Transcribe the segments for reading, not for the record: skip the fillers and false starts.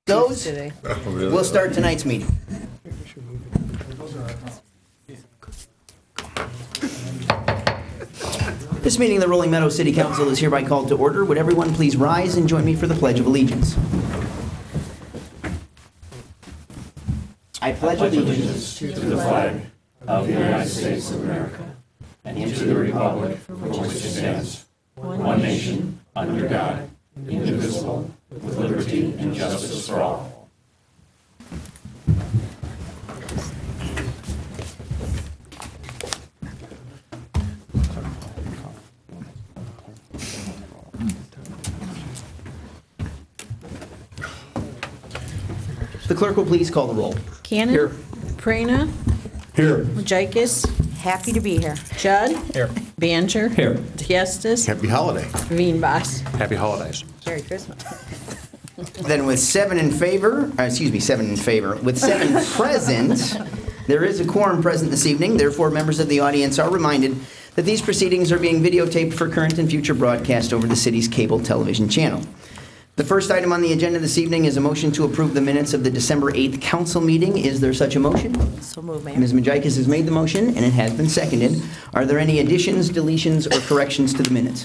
Those, today. we'll start tonight's meeting. This meeting of the Rolling Meadows City Council is hereby called to order. Would everyone please rise and join me for the Pledge of Allegiance? I pledge allegiance to the flag of the United States of America and to the republic for which it stands, one nation, under God, indivisible, with liberty and justice for all. The clerk will please call the roll. Cannon? Here. Prana? Here. Majikis? Happy to be here. Judd? Here. Bancher? Here. Diastis? Happy holiday. Veenbos? Happy holidays. Merry Christmas. Then with seven in favor, with seven present, there is a quorum present this evening. Therefore, members of the audience are reminded that these proceedings are being videotaped for current and future broadcast over the city's cable television channel. The first item on the agenda this evening is a motion to approve the minutes of the December 8th council meeting. Is there such a motion? So move, Mayor. Ms. Majikis has made the motion, and it has been seconded. Are there any additions, deletions, or corrections to the minutes?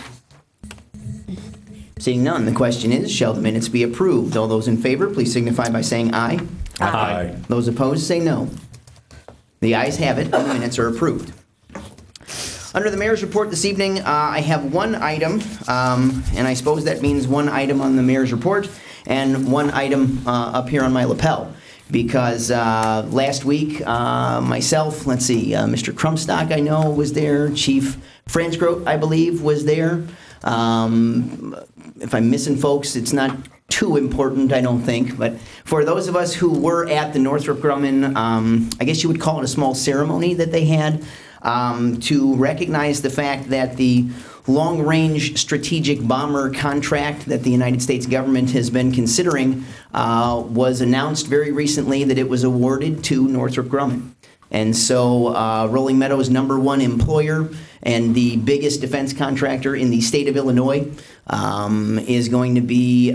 Seeing none, the question is, shall the minutes be approved? All those in favor, please signify by saying aye. Aye. Those opposed, say no. The ayes have it, and the minutes are approved. Under the mayor's report this evening, I have one item, and I suppose that means one item on the mayor's report and one item up here on my lapel. Because last week, myself, Mr. Krumstock, I know, was there. Chief Fransgrote, I believe, was there. If I'm missing folks, it's not too important, I don't think. But for those of us who were at the Northrop Grumman, I guess you would call it a small ceremony that they had, to recognize the fact that the long-range strategic bomber contract that the United States government has been considering was announced very recently that it was awarded to Northrop Grumman. And so Rolling Meadows' #1 employer and the biggest defense contractor in the state of Illinois is going to be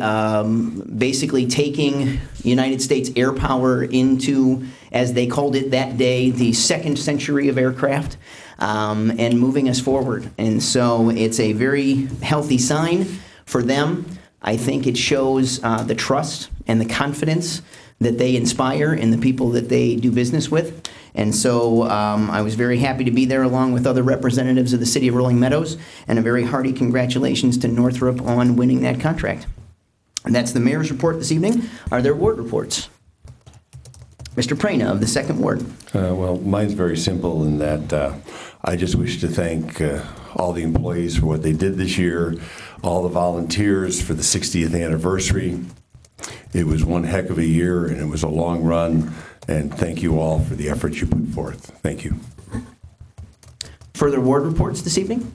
basically taking United States air power into, as they called it that day, the second century of aircraft, and moving us forward. And so it's a very healthy sign for them. I think it shows the trust and the confidence that they inspire in the people that they do business with. And so I was very happy to be there along with other representatives of the city of Rolling Meadows, and a very hearty congratulations to Northrop on winning that contract. And that's the mayor's report this evening. Are there ward reports? Mr. Prana of the 2nd Ward. Well, mine's very simple in that I just wish to thank all the employees for what they did this year, all the volunteers for the 60th anniversary. It was one heck of a year, and it was a long run, and thank you all for the effort you put forth. Thank you. Further ward reports this evening?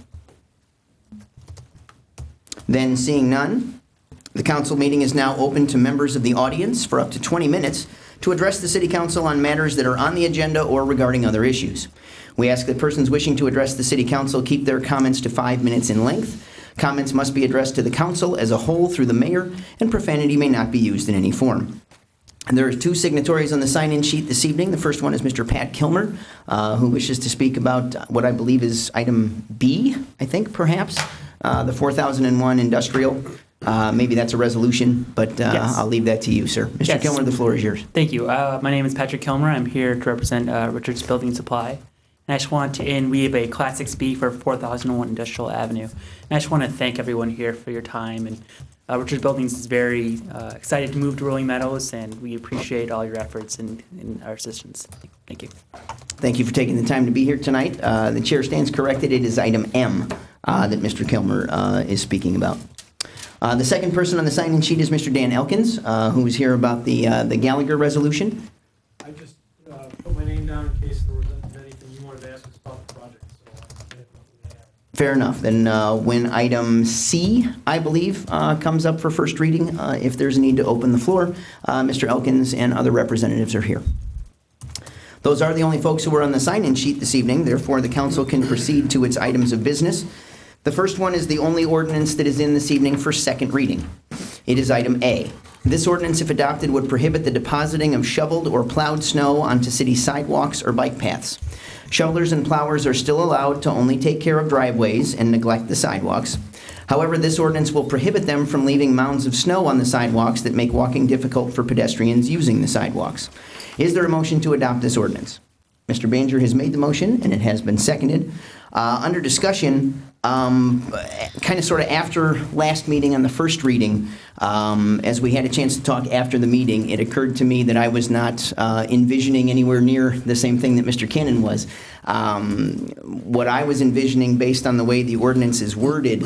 Then seeing none, the council meeting is now open to members of the audience for up to 20 minutes to address the city council on matters that are on the agenda or regarding other issues. We ask that persons wishing to address the city council keep their comments to 5 minutes in length. Comments must be addressed to the council as a whole through the mayor, and profanity may not be used in any form. And there are 2 signatories on the sign-in sheet this evening. The first one is Mr. Pat Kilmer, who wishes to speak about what I believe is item B, I think, perhaps, the 4001 industrial. Maybe that's a resolution, but Yes. I'll leave that to you, sir. Mr. Yes. Kilmer, the floor is yours. Thank you. My name is Patrick Kilmer. I'm here to represent Richards Building Supply. And I just want to, and we have a Class 6B for 4001 Industrial Avenue. And I just want to thank everyone here for your time. And Richards Buildings is very excited to move to Rolling Meadows, and we appreciate all your efforts and our assistance. Thank you. Thank you for taking the time to be here tonight. The chair stands corrected. It is item M that Mr. Kilmer is speaking about. The second person on the sign-in sheet is Mr. Dan Elkins, who is here about the Gallagher resolution. I just put my name down in case there was anything you wanted to ask us about the project. So I didn't know who they had. Fair enough. Then when item C, I believe, comes up for first reading, if there's a need to open the floor, Mr. Elkins and other representatives are here. Those are the only folks who are on the sign-in sheet this evening. Therefore, the council can proceed to its items of business. The first one is the only ordinance that is in this evening for second reading. It is item A, This ordinance, if adopted, would prohibit the depositing of shoveled or plowed snow onto city sidewalks or bike paths. Shovelers and plowers are still allowed to only take care of driveways and neglect the sidewalks. However, this ordinance will prohibit them from leaving mounds of snow on the sidewalks that make walking difficult for pedestrians using the sidewalks. Is there a motion to adopt this ordinance? Mr. Banger has made the motion, and it has been seconded. Under discussion, kind of sort of after last meeting on the first reading, as we had a chance to talk after the meeting, it occurred to me that I was not envisioning anywhere near the same thing that Mr. Cannon was. What I was envisioning based on the way the ordinance is worded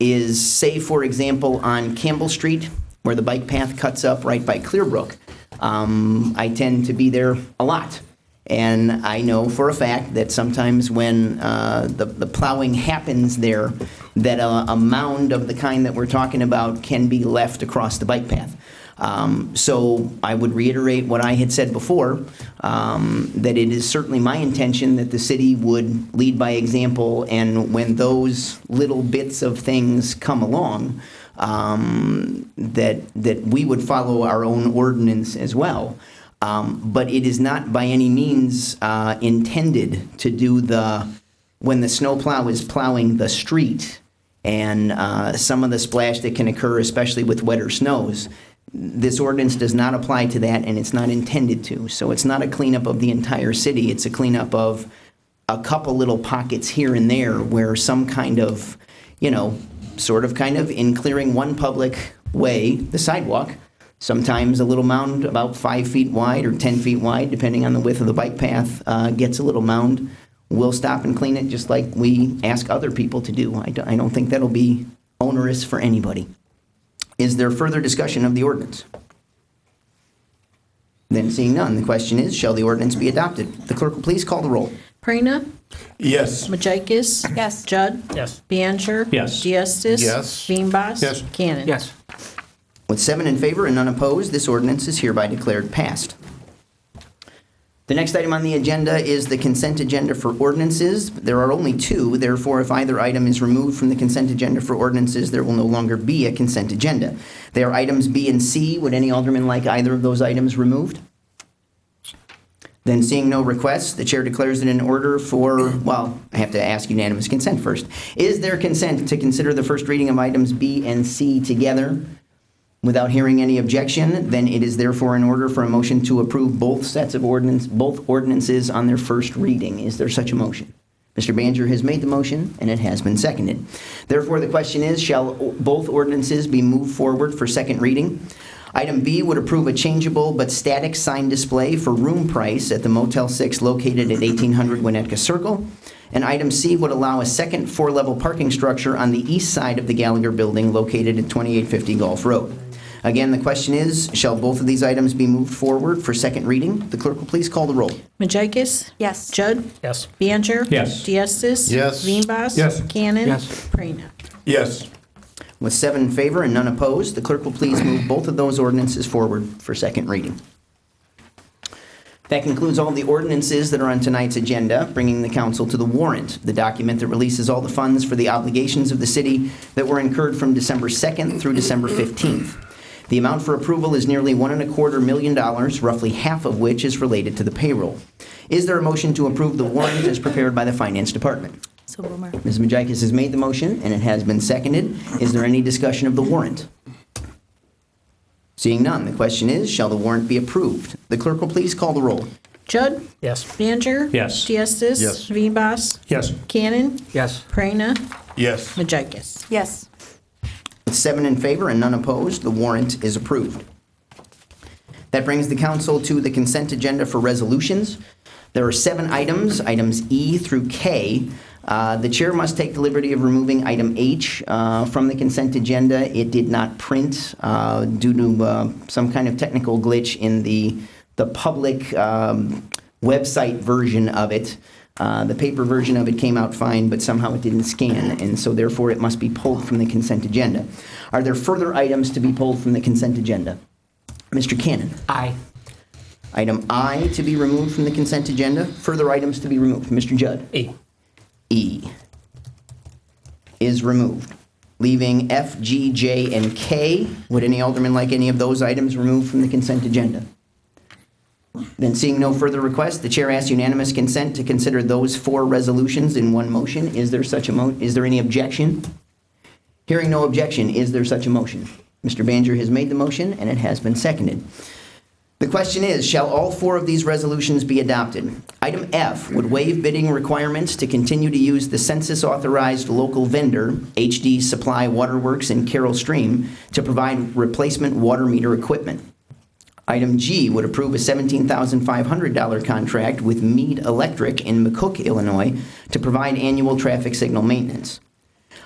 is, say, for example, on Campbell Street, where the bike path cuts up right by Clearbrook. I tend to be there a lot. And I know for a fact that sometimes when the plowing happens there, that a mound of the kind that we're talking about can be left across the bike path. So I would reiterate what I had said before, that it is certainly my intention that the city would lead by example, and when those little bits of things come along, that we would follow our own ordinance as well. But it is not by any means intended to do when the snowplow is plowing the street and some of the splash that can occur, especially with wetter snows. This ordinance does not apply to that, and it's not intended to. So it's not a cleanup of the entire city. It's a cleanup of a couple little pockets here and there where some kind of, sort of kind of in clearing one public way, the sidewalk, sometimes a little mound about 5 feet wide or 10 feet wide, depending on the width of the bike path, gets a little mound. We'll stop and clean it just like we ask other people to do. I don't think that'll be onerous for anybody. Is there further discussion of the ordinance? Then seeing none, the question is, shall the ordinance be adopted? The clerk will please call the roll. Prina? Yes. Majikis? Yes. Judd? Yes. Biancher? Yes. Diestis? Yes. Veenbos? Yes. Cannon? Yes. With 7 in favor and none opposed, this ordinance is hereby declared passed. The next item on the agenda is the consent agenda for ordinances. There are only 2, therefore, if either item is removed from the consent agenda for ordinances, there will no longer be a consent agenda. They are items B and C. Would any alderman like either of those items removed? Then seeing no requests, the chair declares it in order for, I have to ask unanimous consent first. Is there consent to consider the first reading of items B and C together? Without hearing any objection, then it is therefore in order for a motion to approve both ordinances on their first reading. Is there such a motion? Mr. Banger has made the motion, and it has been seconded. Therefore, the question is, shall both ordinances be moved forward for second reading? Item B would approve a changeable but static sign display for room price at the Motel 6 located at 1800 Winnetka Circle. And item C would allow a second 4-level parking structure on the east side of the Gallagher Building located at 2850 Gulf Road. Again, the question is, shall both of these items be moved forward for second reading? The clerk will please call the roll. Majikis? Yes. Judd? Yes. Biancher? Yes. Diestis? Yes. Veenbos? Yes. Cannon? Yes. Prina? Yes. With 7 in favor and none opposed, the clerk will please move both of those ordinances forward for second reading. That concludes all the ordinances that are on tonight's agenda, bringing the council to the warrant, the document that releases all the funds for the obligations of the city that were incurred from December 2nd through December 15th. The amount for approval is nearly $1.25 million, roughly half of which is related to the payroll. Is there a motion to approve the warrant as prepared by the Finance Department? So Boomer. Ms. Majikis has made the motion, and it has been seconded. Is there any discussion of the warrant? Seeing none, the question is, shall the warrant be approved? The clerk will please call the roll. Judd? Yes. Biancher? Yes. Diestis? Yes. Veenbos? Yes. Cannon? Yes. Prina? Yes. Majikis? Yes. With 7 in favor and none opposed, the warrant is approved. That brings the council to the consent agenda for resolutions. There are 7 items, items E through K. The chair must take the liberty of removing item H from the consent agenda. It did not print due to some kind of technical glitch in the public website version of it. The paper version of it came out fine, but somehow it didn't scan, and so therefore it must be pulled from the consent agenda. Are there further items to be pulled from the consent agenda? Mr. Cannon. Aye. Item I to be removed from the consent agenda. Further items to be removed. Mr. Judd. E. E is removed. leaving F, G, J, and K. Would any alderman like any of those items removed from the consent agenda? Then seeing no further requests, the chair asks unanimous consent to consider those 4 resolutions in one motion. Is there such a is there any objection? Hearing no objection, is there such a motion? Mr. Banger has made the motion, and it has been seconded. The question is, shall all 4 of these resolutions be adopted? Item F would waive bidding requirements to continue to use the census-authorized local vendor, HD Supply Waterworks in Carroll Stream, to provide replacement water meter equipment. Item G would approve a $17,500 contract with Mead Electric in McCook, Illinois, to provide annual traffic signal maintenance.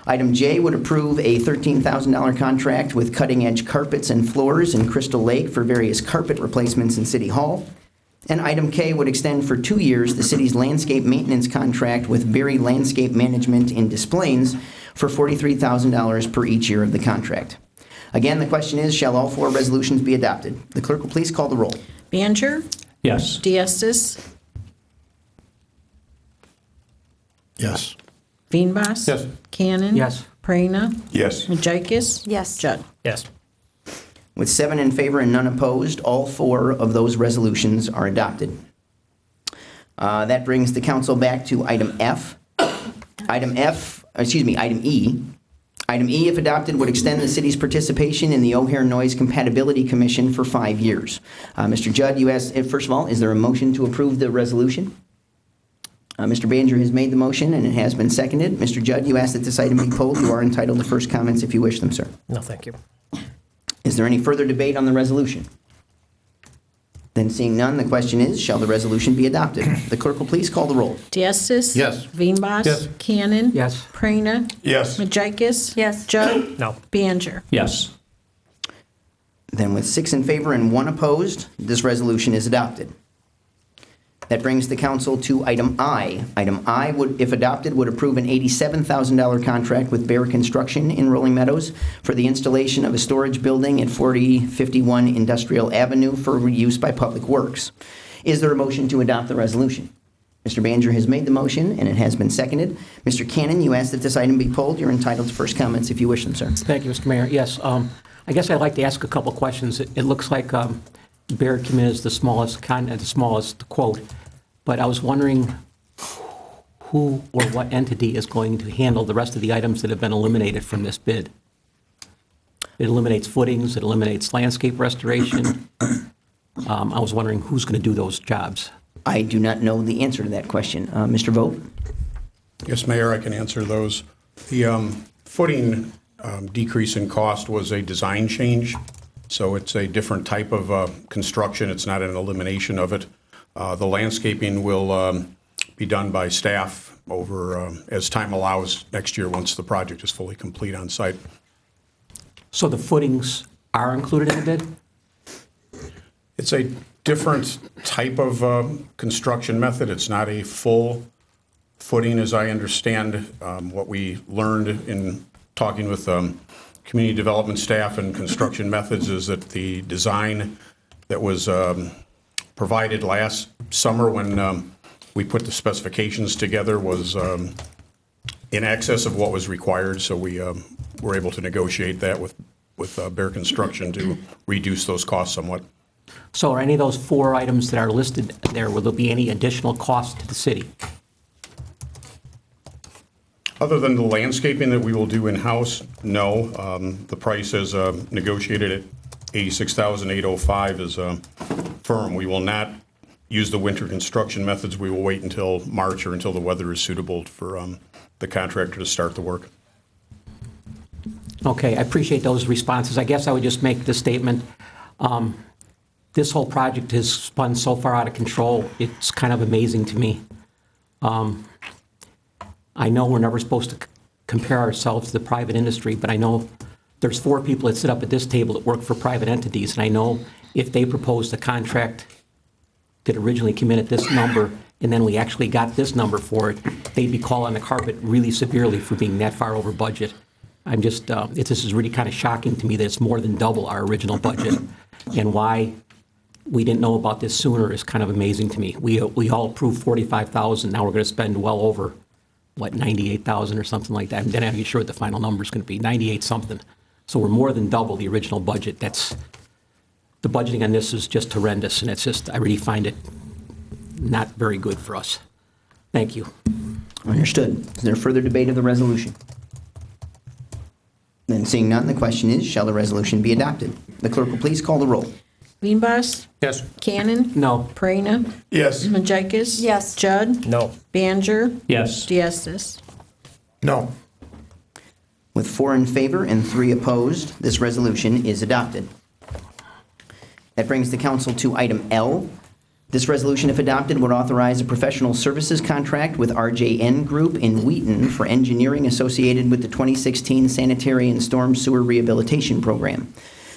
Item J would approve a $13,000 contract with Cutting Edge Carpets and Floors in Crystal Lake for various carpet replacements in City Hall. And item K would extend for 2 years the city's landscape maintenance contract with Berry Landscape Management in Des Plaines for $43,000 per each year of the contract. Again, the question is, shall all 4 resolutions be adopted? The clerk will please call the roll. Baner, Yes. Diestis, Yes. Veenbos. Yes. Cannon. Yes. Prina. Yes. Majikis. Yes. Judd. Yes. With 7 in favor and none opposed, all 4 of those resolutions are adopted. That brings the council back to item F. Item E. Item E, if adopted, would extend the city's participation in the O'Hare Noise Compatibility Commission for 5 years. Mr. Judd, you asked, first of all, is there a motion to approve the resolution? Mr. Banger has made the motion, and it has been seconded. Mr. Judd, you asked that this item be pulled. You are entitled to first comments if you wish them, sir. No, thank you. Is there any further debate on the resolution? Then seeing none, the question is, shall the resolution be adopted? The clerk will please call the roll. Diestis. Yes. Veenbos. Yes. Cannon. Yes. Prina. Yes. Majikis. Yes. Judd. No. Baner. Yes. Then with 6 in favor and 1 opposed, this resolution is adopted. That brings the council to item I. Item I, would, if adopted, would approve an $87,000 contract with Bear Construction in Rolling Meadows for the installation of a storage building at 4051 Industrial Avenue for use by Public Works. Is there a motion to adopt the resolution? Mr. Banger has made the motion, and it has been seconded. Mr. Cannon, you asked that this item be pulled. You're entitled to first comments if you wish them, sir. Thank you, Mr. Mayor. Yes, I guess I'd like to ask a couple questions. It looks like Baird came in as the smallest quote, but I was wondering who or what entity is going to handle the rest of the items that have been eliminated from this bid. It eliminates footings, it eliminates landscape restoration. I was wondering who's going to do those jobs. I do not know the answer to that question. Mr. Vogt? Yes, Mayor, I can answer those. The footing decrease in cost was a design change, so it's a different type of construction. It's not an elimination of it. The landscaping will be done by staff over, as time allows, next year once the project is fully complete on site. So the footings are included in the bid? It's a different type of construction method. It's not a full footing, as I understand. What we learned in talking with community development staff and construction methods is that the design that was provided last summer when we put the specifications together was in excess of what was required, so we were able to negotiate that with Bear Construction to reduce those costs somewhat. So are any of those 4 items that are listed there, will there be any additional cost to the city? Other than the landscaping that we will do in-house, no. The price is negotiated at $86,805 is firm. We will not use the winter construction methods. We will wait until March or until the weather is suitable for the contractor to start the work. Okay, I appreciate those responses. I guess I would just make the statement, this whole project has spun so far out of control, it's kind of amazing to me. I know we're never supposed to compare ourselves to the private industry, but I know there's 4 people that sit up at this table that work for private entities, and I know if they proposed a contract that originally came in at this number, and then we actually got this number for it, they'd be calling the carpet really severely for being that far over budget. I'm just, this is really kind of shocking to me that it's more than double our original budget, and why we didn't know about this sooner is kind of amazing to me. We all approved $45,000, now we're going to spend well over 98,000 or something like that. And then I'm not sure what the final number is going to be, 98 something. So we're more than double the original budget. The budgeting on this is just horrendous, and I really find it not very good for us. Thank you. Understood. Is there further debate of the resolution? Then seeing none, the question is, shall the resolution be adopted? The clerk will please call the roll. Veenbos, Yes. Cannon, No. Prina, Yes. Majekis. Yes. Judd, No. Baner, Yes. Diestis. No. With 4 in favor and 3 opposed, this resolution is adopted. That brings the council to item L. This resolution, if adopted, would authorize a professional services contract with RJN Group in Wheaton for engineering associated with the 2016 Sanitary and Storm Sewer Rehabilitation Program.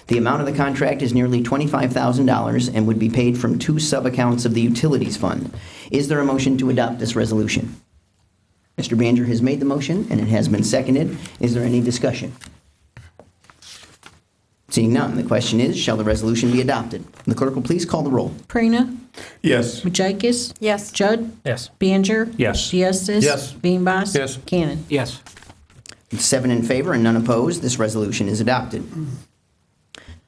The amount of the contract is nearly $25,000 and would be paid from 2 sub-accounts of the Utilities Fund. Is there a motion to adopt this resolution? Mr. Baner has made the motion, and it has been seconded. Is there any discussion? Seeing none, the question is, shall the resolution be adopted? The clerk will please call the roll. Prina, Yes. Majekis. Yes. Judd, Yes. Baner. Yes. Diestis. Yes. Veenbos. Yes. Cannon. Yes. With 7 in favor and none opposed, this resolution is adopted.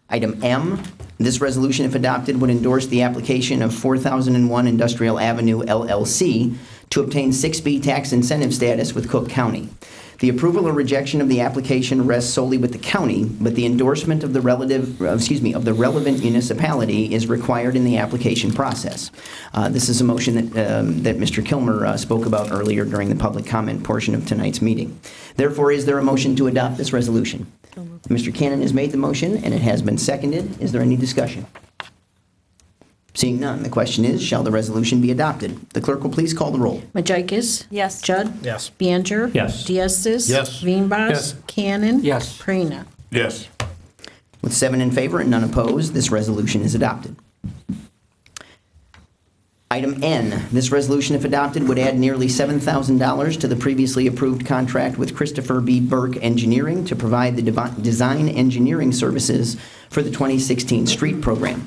Item M, this resolution, if adopted, would endorse the application of 4001 Industrial Avenue LLC to obtain 6B tax incentive status with Cook County. The approval or rejection of the application rests solely with the county, but the endorsement of the relevant municipality is required in the application process. This is a motion that Mr. Kilmer spoke about earlier during the public comment portion of tonight's meeting. Therefore, is there a motion to adopt this resolution? Mr. Cannon has made the motion, and it has been seconded. Is there any discussion? Seeing none, the question is, shall the resolution be adopted? The clerk will please call the roll. Majekis. Yes. Judd. Yes. Baner. Yes. Diestis. Yes. Veenbos. Yes. Cannon. Yes. Prina. Yes. With 7 in favor and none opposed, this resolution is adopted. Item N, this resolution, if adopted, would add nearly $7,000 to the previously approved contract with Christopher B. Burke Engineering to provide the design engineering services for the 2016 street program.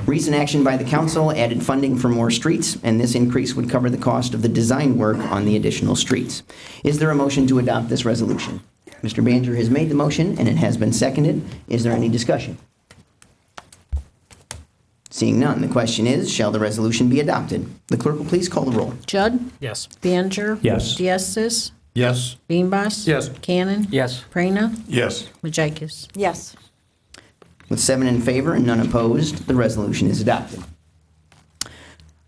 Recent action by the council added funding for more streets, and this increase would cover the cost of the design work on the additional streets. Is there a motion to adopt this resolution? Mr. Baner has made the motion, and it has been seconded. Is there any discussion? Seeing none, the question is, shall the resolution be adopted? The clerk will please call the roll. Judd. Yes. Baner. Yes. Diestis. Yes. Veenbos. Yes. Cannon. Yes. Prina. Yes. Majekis. Yes. With 7 in favor and none opposed, the resolution is adopted.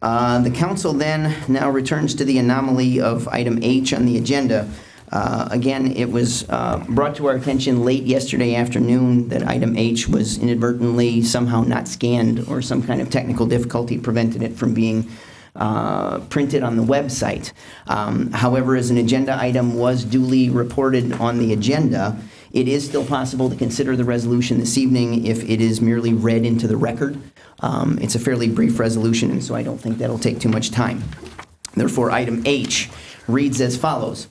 The council then now returns to the anomaly of item H on the agenda. Again, it was brought to our attention late yesterday afternoon that item H was inadvertently somehow not scanned, or some kind of technical difficulty prevented it from being printed on the website. However, as an agenda item was duly reported on the agenda, it is still possible to consider the resolution this evening if it is merely read into the record. It's a fairly brief resolution, and so I don't think that'll take too much time. Therefore, item H reads as follows.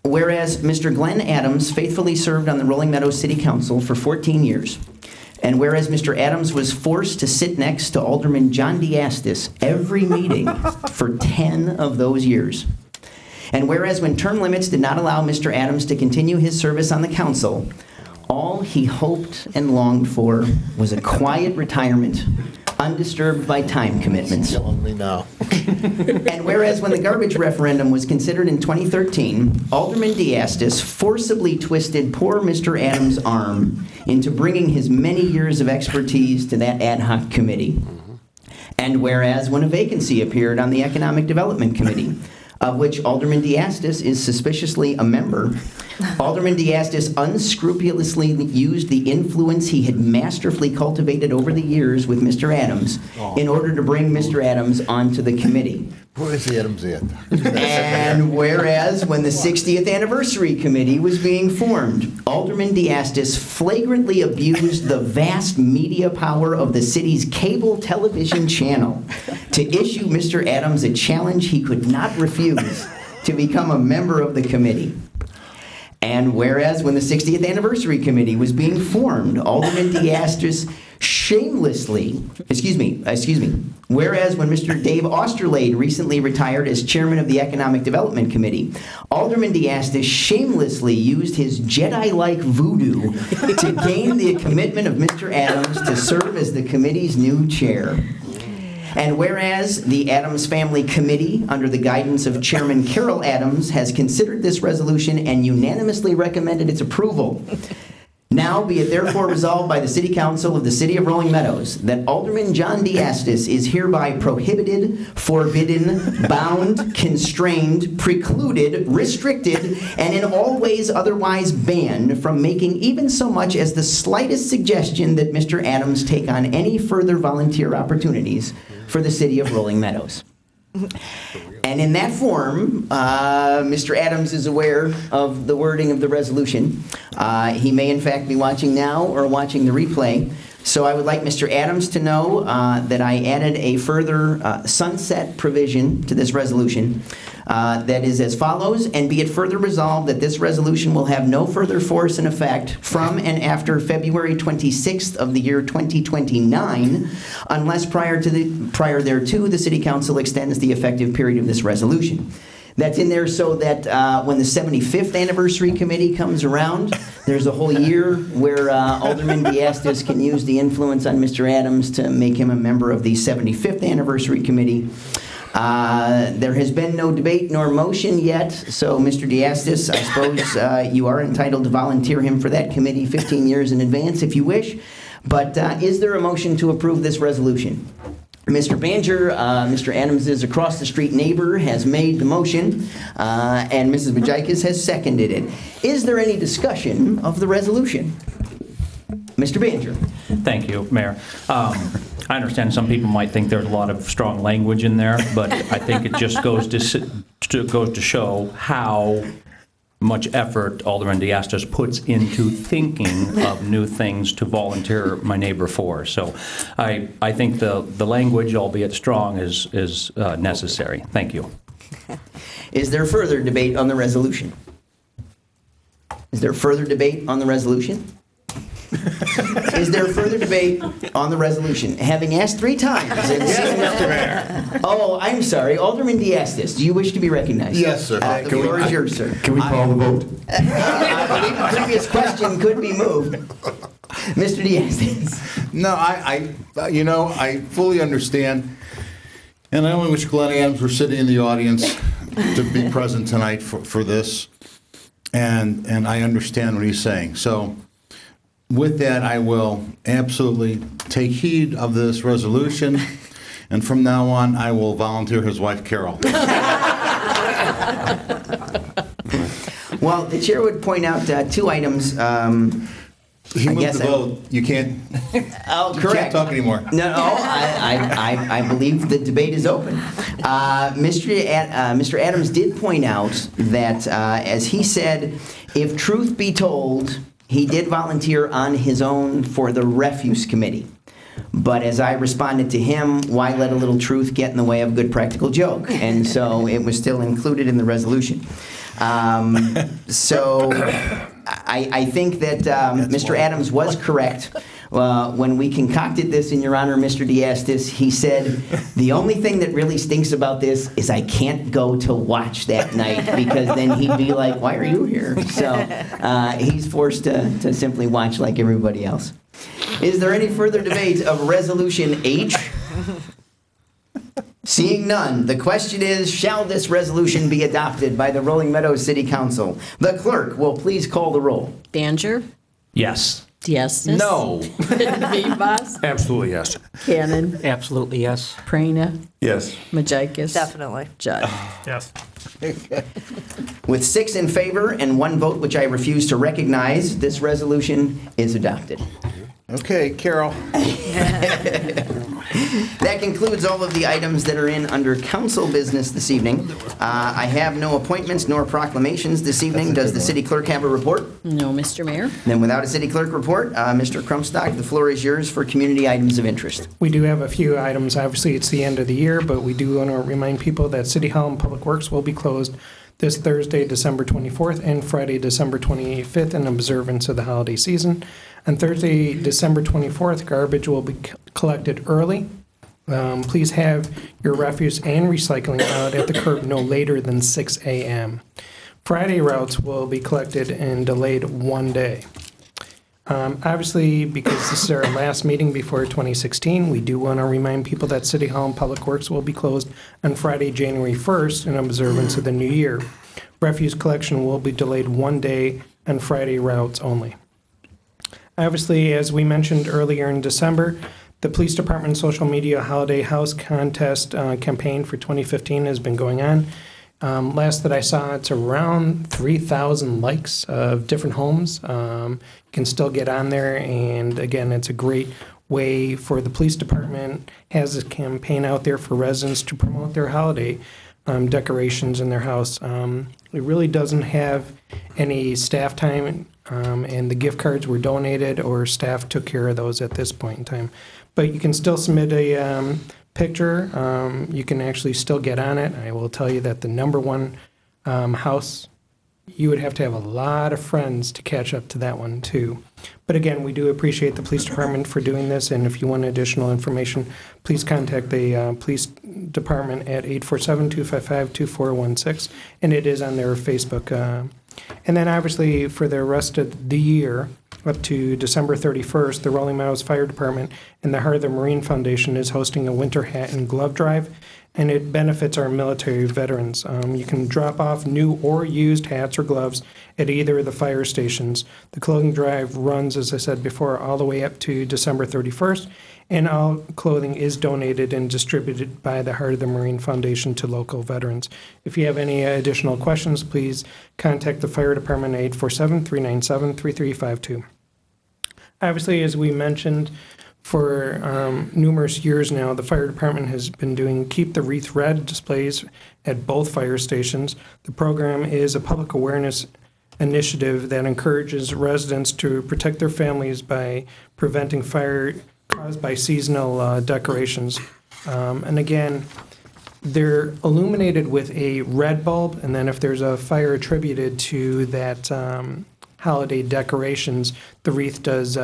Whereas Mr. Glenn Adams faithfully served on the Rolling Meadows City Council for 14 years, and whereas Mr. Adams was forced to sit next to Alderman John Diestis every meeting for 10 of those years, and whereas when term limits did not allow Mr. Adams to continue his service on the council, all he hoped and longed for was a quiet retirement, undisturbed by time commitments. Killing me now. And whereas when the garbage referendum was considered in 2013, Alderman Diestis forcibly twisted poor Mr. Adams' arm into bringing his many years of expertise to that ad hoc committee. And whereas when a vacancy appeared on the Economic Development Committee, of which Alderman Diestis is suspiciously a member, Alderman Diestis unscrupulously used the influence he had masterfully cultivated over the years with Mr. Adams in order to bring Mr. Adams onto the committee. Where's the Adams at? And whereas when the 60th Anniversary Committee was being formed, Alderman Diestis flagrantly abused the vast media power of the city's cable television channel to issue Mr. Adams a challenge he could not refuse to become a member of the committee. And whereas when the 60th Anniversary Committee was being formed, Alderman Diastis shamelessly, excuse me, whereas when Mr. Dave Osterlade recently retired as chairman of the Economic Development Committee, Alderman Diastis shamelessly used his Jedi-like voodoo to gain the commitment of Mr. Adams to serve as the committee's new chair. And whereas the Adams Family Committee, under the guidance of Chairman Carol Adams, has considered this resolution and unanimously recommended its approval. Now be it therefore resolved by the City Council of the City of Rolling Meadows that Alderman John Diastis is hereby prohibited, forbidden, bound, constrained, precluded, restricted, and in all ways otherwise banned from making even so much as the slightest suggestion that Mr. Adams take on any further volunteer opportunities for the City of Rolling Meadows. And in that form, Mr. Adams is aware of the wording of the resolution. He may in fact be watching now or watching the replay. So I would like Mr. Adams to know that I added a further sunset provision to this resolution that is as follows, and be it further resolved that this resolution will have no further force and effect from and after February 26th of the year 2029, unless prior thereto the City Council extends the effective period of this resolution. That's in there so that when the 75th Anniversary Committee comes around, there's a whole year where Alderman Diastis can use the influence on Mr. Adams to make him a member of the 75th Anniversary Committee. There has been no debate nor motion yet, so Mr. Diastis, I suppose you are entitled to volunteer him for that committee 15 years in advance if you wish. But is there a motion to approve this resolution? Mr. Banger, Mr. Adams' across-the-street neighbor, has made the motion, and Mrs. Vajikis has seconded it. Is there any discussion of the resolution? Mr. Banger. Thank you, Mayor. I understand some people might think there's a lot of strong language in there, but I think it just goes to show how much effort Alderman Diastis puts into thinking of new things to volunteer my neighbor for. So I think the language, albeit strong, is necessary. Thank you. Is there further debate on the resolution? Is there further debate on the resolution? Is there further debate on the resolution? Having asked 3 times. Oh, I'm sorry. Alderman Diastis, do you wish to be recognized? Yes, sir. The floor is yours, sir. Can we call the vote? I believe the previous question could be moved. Mr. Diastis. No, I fully understand, and I only wish Glenn Adams were sitting in the audience to be present tonight for this, and I understand what he's saying. So with that, I will absolutely take heed of this resolution, and from now on, I will volunteer his wife, Carol. Well, the chair would point out 2 items. He moved the vote. You can't. Oh, correct. You can't talk anymore. No, I believe the debate is open. Mr. Adams did point out that, as he said, if truth be told, he did volunteer on his own for the Refuse Committee. But as I responded to him, why let a little truth get in the way of a good practical joke? And so it was still included in the resolution. So I think that Mr. Adams was correct. When we concocted this, in your honor, Mr. Diastis, he said, the only thing that really stinks about this is I can't go to watch that night, because then he'd be like, why are you here? So he's forced to simply watch like everybody else. Is there any further debate of Resolution H? Seeing none, the question is, shall this resolution be adopted by the Rolling Meadows City Council? The clerk will please call the roll. Banger. Yes. Diastis. No. Vivas. Absolutely, yes. Cannon. Absolutely, yes. Prana. Yes. Majikis. Definitely. Judd. Yes. With 6 in favor and 1 vote which I refuse to recognize, this resolution is adopted. Okay, Carol. That concludes all of the items that are in under council business this evening. I have no appointments nor proclamations this evening. Does the city clerk have a report? No, Mr. Mayor. Then without a city clerk report, Mr. Krumstock, the floor is yours for community items of interest. We do have a few items. Obviously, it's the end of the year, but we do want to remind people that City Hall and Public Works will be closed this Thursday, December 24th, and Friday, December 25th, in observance of the holiday season. On Thursday, December 24th, garbage will be collected early. Please have your refuse and recycling out at the curb no later than 6 a.m. Friday routes will be collected and delayed one day. Obviously, because this is our last meeting before 2016, we do want to remind people that City Hall and Public Works will be closed on Friday, January 1st, in observance of the new year. Refuse collection will be delayed one day on Friday routes only. Obviously, as we mentioned earlier in December, the Police Department social media holiday house contest campaign for 2015 has been going on. Last that I saw, it's around 3,000 likes of different homes. You can still get on there, and again, it's a great way for the police department, has a campaign out there for residents to promote their holiday decorations in their house. It really doesn't have any staff time, and the gift cards were donated or staff took care of those at this point in time. But you can still submit a picture. You can actually still get on it. I will tell you that the number one house, you would have to have a lot of friends to catch up to that one too. But again, we do appreciate the police department for doing this, and if you want additional information, please contact the police department at 847-255-2416, and it is on their Facebook. And then obviously for the rest of the year, up to December 31st, the Rolling Meadows Fire Department and the Heart of the Marine Foundation is hosting a winter hat and glove drive, and it benefits our military veterans. You can drop off new or used hats or gloves at either of the fire stations. The clothing drive runs, as I said before, all the way up to December 31st, and all clothing is donated and distributed by the Heart of the Marine Foundation to local veterans. If you have any additional questions, please contact the fire department at 847-397-3352. Obviously, as we mentioned, for numerous years now, the fire department has been doing Keep the Wreath Red displays at both fire stations. The program is a public awareness initiative that encourages residents to protect their families by preventing fire caused by seasonal decorations. And again, they're illuminated with a red bulb, and then if there's a fire attributed to that holiday decorations, the wreath does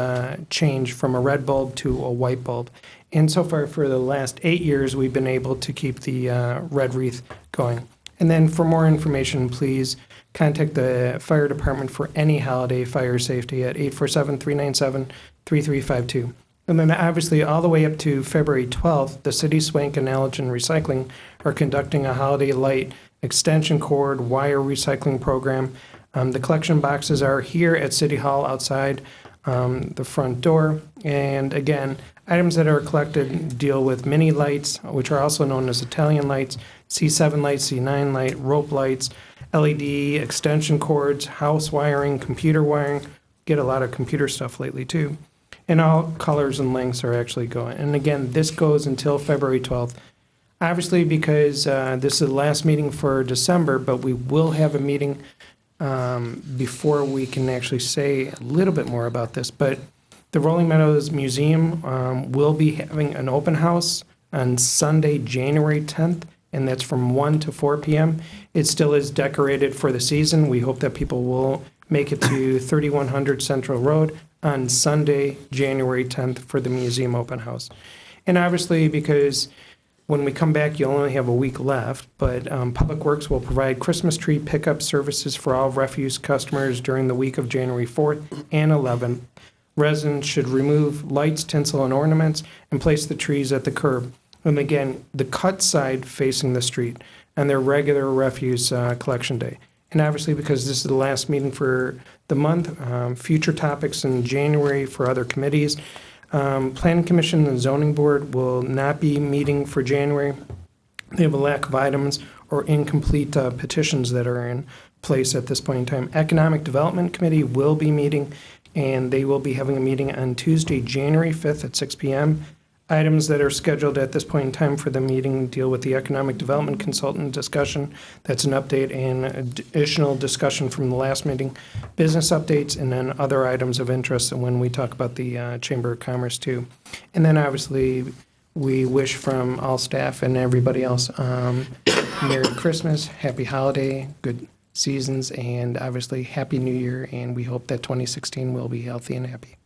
change from a red bulb to a white bulb. And so far, for the last 8 years, we've been able to keep the red wreath going. And then for more information, please contact the fire department for any holiday fire safety at 847-397-3352. And then obviously all the way up to February 12th, the City Swank and Allergen Recycling are conducting a holiday light extension cord wire recycling program. The collection boxes are here at City Hall outside the front door. And again, items that are collected deal with mini lights, which are also known as Italian lights, C7 light, C9 light, rope lights, LED extension cords, house wiring, computer wiring. Get a lot of computer stuff lately too. And all colors and lengths are actually going. And again, this goes until February 12th. Obviously, because this is the last meeting for December, but we will have a meeting before we can actually say a little bit more about this. But the Rolling Meadows Museum will be having an open house on Sunday, January 10th, and that's from 1 to 4 p.m. It still is decorated for the season. We hope that people will make it to 3100 Central Road on Sunday, January 10th for the museum open house. And obviously, because when we come back, you'll only have a week left, but Public Works will provide Christmas tree pickup services for all refuse customers during the week of January 4th and 11th. Residents should remove lights, tinsel, and ornaments and place the trees at the curb. And again, the cut side facing the street and their regular refuse collection day. And obviously, because this is the last meeting for the month, future topics in January for other committees. Planning Commission and Zoning Board will not be meeting for January. They have a lack of items or incomplete petitions that are in place at this point in time. Economic Development Committee will be meeting, and they will be having a meeting on Tuesday, January 5th at 6 p.m. Items that are scheduled at this point in time for the meeting deal with the Economic Development Consultant discussion. That's an update and additional discussion from the last meeting. Business updates, and then other items of interest when we talk about the Chamber of Commerce too. And then obviously we wish from all staff and everybody else, Merry Christmas, Happy Holiday, good seasons, and obviously Happy New Year, and we hope that 2016 will be healthy and happy.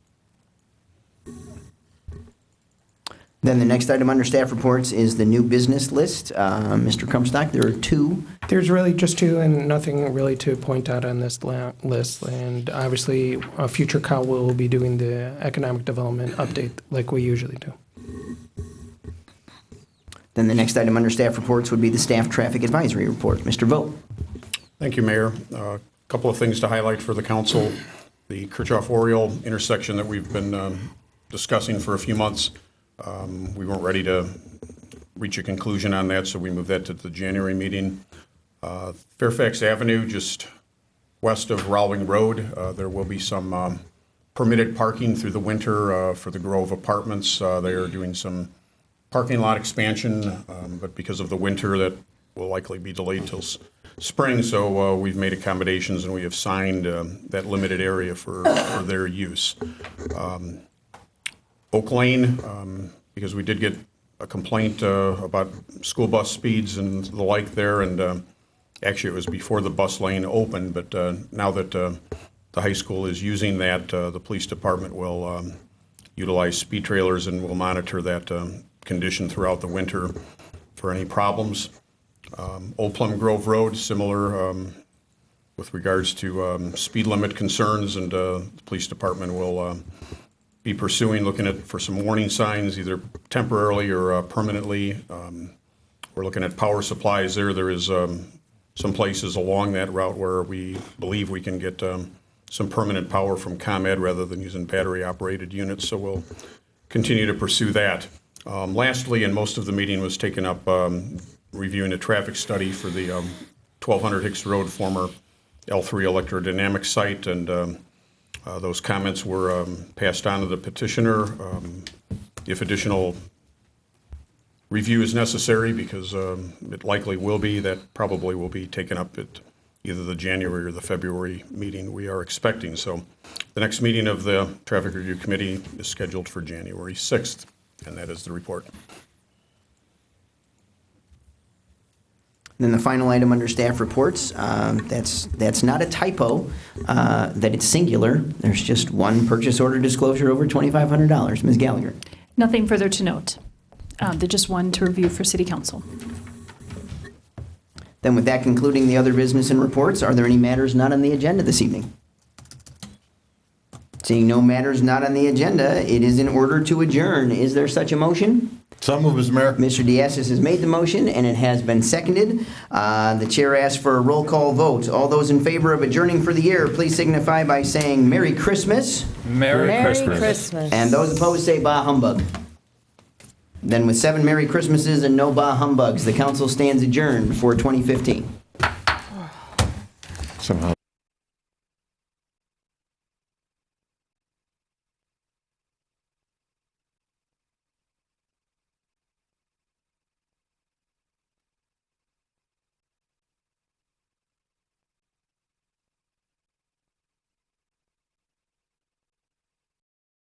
Then the next item under staff reports is the new business list. Mr. Krumstock, there are two. There's really just two and nothing really to point out on this list. And obviously, a future call will be doing the economic development update like we usually do. Then the next item under staff reports would be the staff traffic advisory report. Mr. Vogt. Thank you, Mayor. A couple of things to highlight for the council. The Kirchhoff-Oriole intersection that we've been discussing for a few months. We weren't ready to reach a conclusion on that, so we moved that to the January meeting. Fairfax Avenue, just west of Rowling Road, there will be some permitted parking through the winter for the Grove Apartments. They are doing some parking lot expansion, but because of the winter, that will likely be delayed till spring, so we've made accommodations and we have signed that limited area for their use. Oak Lane, because we did get a complaint about school bus speeds and the like there, and actually it was before the bus lane opened, but now that the high school is using that, the police department will utilize speed trailers and will monitor that condition throughout the winter for any problems. Old Plum Grove Road, similar with regards to speed limit concerns, and the police department will be pursuing, looking for some warning signs, either temporarily or permanently. We're looking at power supplies there. There is some places along that route where we believe we can get some permanent power from ComEd rather than using battery-operated units, so we'll continue to pursue that. Lastly, and most of the meeting was taken up reviewing a traffic study for the 1200 Hicks Road former L3 electrodynamic site, and those comments were passed on to the petitioner. If additional review is necessary, because it likely will be, that probably will be taken up at either the January or the February meeting we are expecting. So the next meeting of the Traffic Review Committee is scheduled for January 6th, and that is the report. Then the final item under staff reports, that's not a typo, that it's singular. There's just one purchase order disclosure over $2,500. Ms. Gallagher. Nothing further to note. There's just one to review for City Council. Then with that concluding the other business and reports, are there any matters not on the agenda this evening? Seeing no matters not on the agenda, it is in order to adjourn. Is there such a motion? So moved, Mr. Mayor. Mr. Diastis has made the motion, and it has been seconded. The chair asks for a roll call vote. All those in favor of adjourning for the year, please signify by saying Merry Christmas. Merry Christmas. And those opposed say Bah Humbug. Then with 7 Merry Christmases and no Bah Humbugs, the council stands adjourned for 2015. Somehow